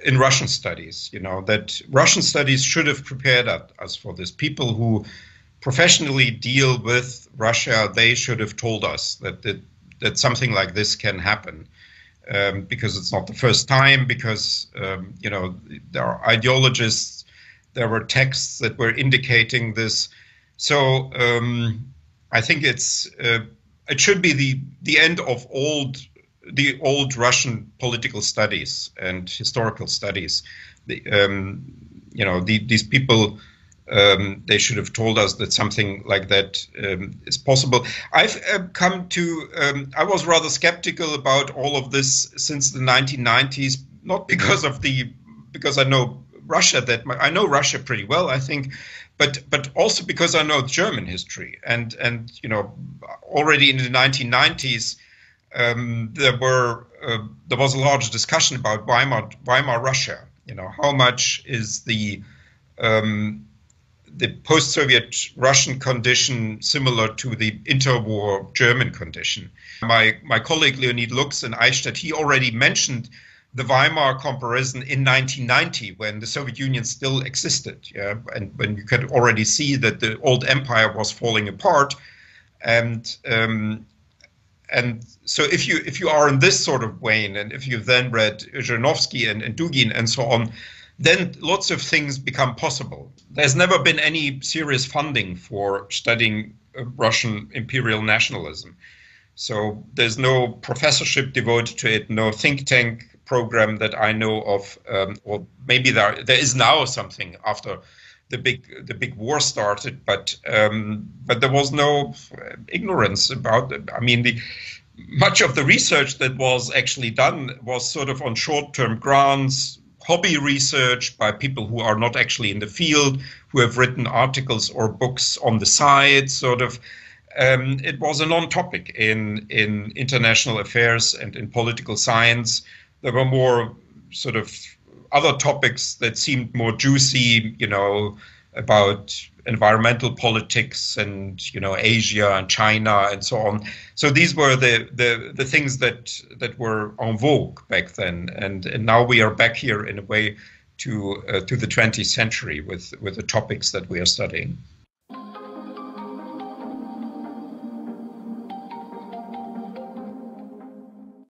in Russian studies, you know, that Russian studies should have prepared us for this. People who professionally deal with Russia, they should have told us that something like this can happen, because it's not the first time, because, you know, there are ideologists, there were texts that were indicating this. So I think it should be the end of the old Russian political studies and historical studies. You know, these people, they should have told us that something like that is possible. I've come to, I was rather skeptical about all of this since the 1990s, not because because I know Russia I know Russia pretty well, I think, but also because I know German history, and you know, already in the 1990s, there was a large discussion about Weimar Russia. You know, how much is the post-Soviet Russian condition similar to the interwar German condition? My colleague Leonid Lux in Eichstätt, he already mentioned the Weimar comparison in 1990, when the Soviet Union still existed, yeah, and when you could already see that the old empire was falling apart, and so if you are in this sort of vein, and if you've then read Zhirinovsky and Dugin and so on, then lots of things become possible. There's never been any serious funding for studying Russian imperial nationalism. So there's no professorship devoted to it, no think tank program that I know of, or maybe there is now something after the big war started, but there was no ignorance about it. I mean, much of the research that was actually done was sort of on short-term grants, hobby research by people who are not actually in the field, who have written articles or books on the side, sort of. It was a non-topic in international affairs and in political science. There were more sort of other topics that seemed more juicy, you know, about environmental politics and, you know, Asia and China and so on. So these were the things that were en vogue back then, and now we are back here in a way to the 20th century with the topics that we are studying.